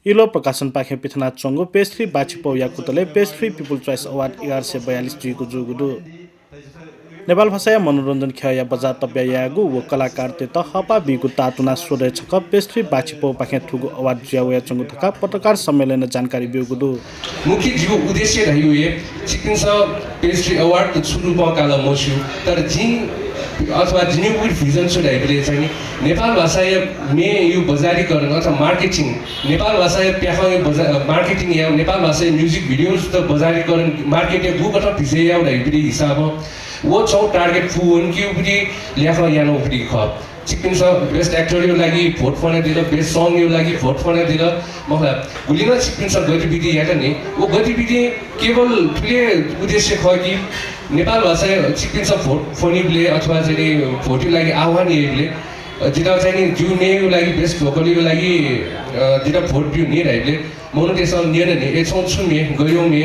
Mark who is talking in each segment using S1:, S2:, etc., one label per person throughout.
S1: इलो प्रकाशन पाखे पिथना चंगो पेस्ट्री बाछिपौ याकुतले पेस्ट्री पिपुल चॉइस अवार्ड 1142 जुइको जुगुदु नेपाल भाषा मनोरञ्जन ख्या बजार तब्या यागु व कलाकार ते त हपा बिगु तातुना सोरे छक पेस्ट्री बाछिपौ पाखे थुगु अवार्ड ज्यावया चंगु थका पत्रकार सम्मेलन जानकारी बिगुदु
S2: मुख्य जीव उद्देश्य रह्यो ये चिकिन्स पेस्ट्री अवार्ड त सुरु बकाला मोस्यु तर जिन अथवा जिनिबुर भिजन छु ढाइले चाहिँ नेपाल भाषा मे यो बजारीकरण अथवा मार्केटिङ नेपाल भाषा प्याख मार्केटिङ या नेपाल भाषा म्युजिक भिडियोज त बजारीकरण मार्केट गु कथा भिसे या ढाइले हिसाब वो छौ टार्गेट फुन कि उबी ल्याख यानो उबी खप चिकिन्स बेस्ट एक्टर यो लागि भोट फने दिल बेस्ट सङ यो लागि भोट फने दिल मलाई गुलिन चिकिन्स गतिविधि यात नि वो गतिविधि केवल प्ले उद्देश्य ख कि नेपाल भाषा चिकिन्स भोट फनिले अथवा चाहिँ भोट यो लागि आह्वान यले जिता चाहिँ जु ने यो लागि बेस्ट भोकल यो लागि जिता भोट दिउ नि राइले मोनोटेसन नियन नि ए छौ छु मे गयो मे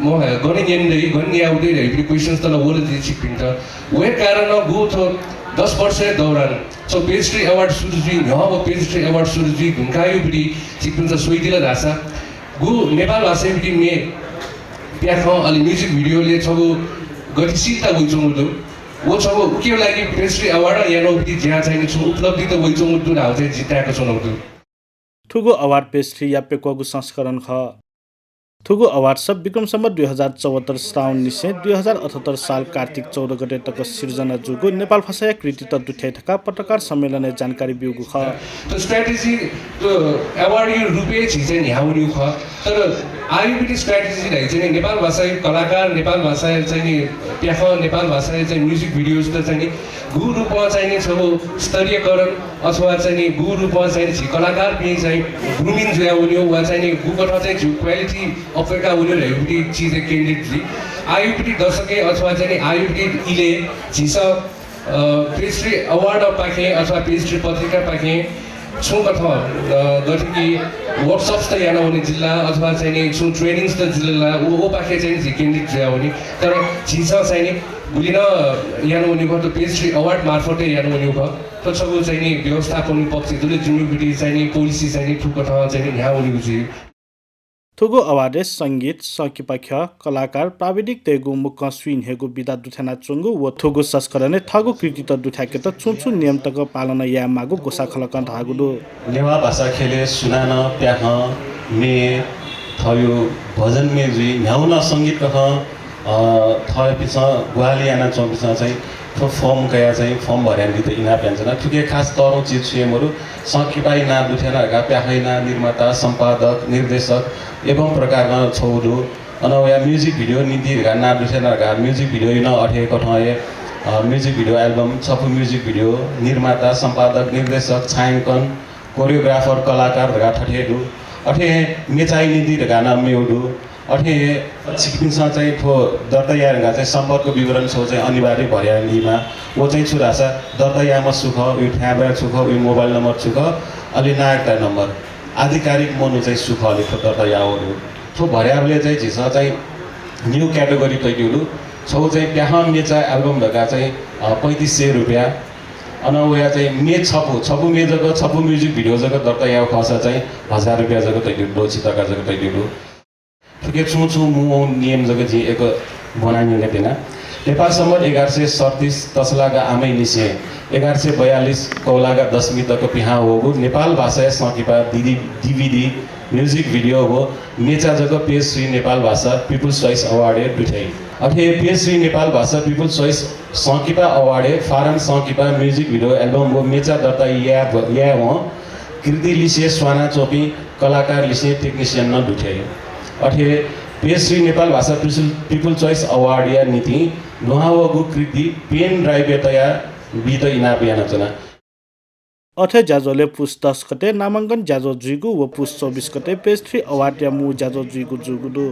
S2: म गने नियन दै गने आउँदै रै क्वेशन्स त ल बोले चिकिन्स वे कारण गु थो 10 वर्ष दौरान सो पेस्ट्री अवार्ड सुरुजी यहाँ पेस्ट्री अवार्ड सुरुजी घुमकायो बिडी चिकिन्स सोइदिला धासा गु नेपाल भाषा बिडी मे प्याख अलि म्युजिक भिडियोले छगु गतिशीलता बुझ्नु वो छगु के लागि पेस्ट्री अवार्ड यानो बिडी ज्या चाहिँ छु उपलब्धि त बुझ्नु दु हाउ चाहिँ जिताको छनु
S1: थुगु अवार्ड पेस्ट्री यापेकोगु संस्करण ख थुगु अवार्ड सब विक्रम सम्वत 2074 श्रावण निसे 2078 साल कार्तिक 14 गते तक सिर्जना जुगु नेपाल भाषा कृतित्व दुठै थका पत्रकार सम्मेलन जानकारी बिउगु ख
S2: तो स्ट्र्याटेजी तो अवार्ड यो रुपे छिजे नि हाउनु ख तर आइबिटी स्ट्र्याटेजी लाई चाहिँ नेपाल भाषा कलाकार नेपाल भाषा चाहिँ प्याख नेपाल भाषा चाहिँ म्युजिक भिडियोज त चाहिँ गु रूपमा चाहिँ छ स्तरीयकरण अथवा चाहिँ गु रूपमा चाहिँ कलाकार पनि चाहिँ ग्रुमिङ ज्याउन्यो वा चाहिँ गु कथा चाहिँ क्वालिटी अपेक्षा उनीहरू हेर्ने चिज केन्द्रित थी आयुपीटी दशके अथवा चाहिँ आयुपीटी इले झिस पेस्ट्री अवार्ड पाखे अथवा पेस्ट्री पत्रिका पाखे छु कथा गतिकी वर्कसप्स त यहाँ हुने जिल्ला अथवा चाहिँ छु ट्रेनिङ्स त जिल्ला वो पाखे चाहिँ केन्द्रित हुने तर झिस चाहिँ बुलिन यहाँ हुने भयो पेस्ट्री अवार्ड मार्फतै यहाँ हुने भयो तो सब चाहिँ व्यवस्थापन पक्ष जुन जुनिभिटी चाहिँ पोलिसी चाहिँ ठुकथा चाहिँ यहाँ हुने चाहिँ
S1: थुगु अवार्ड संगीत सकिपक्ष कलाकार प्राविधिक तेगु मुख स्विन हेगु बिदा दुथाना चुंगु व थुगु संस्करण थगु कृतित्व दुथाके त चुचु नियम तक पालन या मागु गोसा खलकन धागुदु
S3: नेवा भाषा खेले सुनान प्याख मे थयो भजन मे जुइ न्याउन संगीत कह थय पिछ गुहालियाना चौबिस चाहिँ फर्म कया चाहिँ फर्म भर्यान दिते इना व्यञ्जना ठुके खास तरौ चीज छेमहरु सकिपाई ना दुथेना गा प्याखैना निर्माता सम्पादक निर्देशक एवं प्रकारका छौलु अनवया म्युजिक भिडियो नीति ना दुथेना गा म्युजिक भिडियो न अठेको ठए म्युजिक भिडियो एल्बम छपु म्युजिक भिडियो निर्माता सम्पादक निर्देशक छायांकन कोरियोग्राफर कलाकार गा ठठेलु अठे मेचाइ नीति गा मेउडु अठे सिक्किमसँग चाहिँ ठो दर्तायामा चाहिँ सम्पर्क विवरण छौ चाहिँ अनिवार्य भर्यानीमा वो चाहिँ छुरासा दर्तायामा सुख यो ठ्याबा सुख यो मोबाइल नम्बर सुख अलि नागरिकता नम्बर आधिकारिक मनु चाहिँ सुख अलि ठो दर्तायाहरू ठो भर्याले चाहिँ झिस चाहिँ न्यू क्याटेगोरी तैक्युलु छौ चाहिँ प्याह मेचा एल्बम भएका चाहिँ 3500 रुपियाँ अनवया चाहिँ मे छपु मे जग्गा छपु म्युजिक भिडियो जग्गा दर्ताया खर्च चाहिँ 1000 रुपियाँ जग्गा तैक्युलु दोचितका जग्गा तैक्युलु ठुके छु मु नियम जग्गा जी एक बनाइने देना नेपाल सम्मत 1137 तसलागा आमै निसे 1142 कौलागा 10 मितको पिहा होगु नेपाल भाषा सकिपा डीवीडी म्युजिक भिडियो हो मेचा जग्गा पेश्री Nepal Bhasa people's choice award दुठै अथे पेश्री नेपाल भाषा पिपुल्स चोइस सकिपा अवार्ड फारम सकिपा म्युजिक भिडियो एल्बम हो मेचा दर्ता या हो कृति लिसे स्वाना चोपी कलाकार लिसे टेक्निशियन न दुठै अठे पेश्री नेपाल भाषा पिपुल चोइस अवार्ड या नीति नुहावगु कृति पेन ड्राइव तया बित इनाप याना चना
S1: अथे जाजोले पुस 10 गते नामाङ्कन जाजो जुइगु व पुस 24 गते पेस्ट्री अवार्ड या मु जाजो जुइगु जुगुदु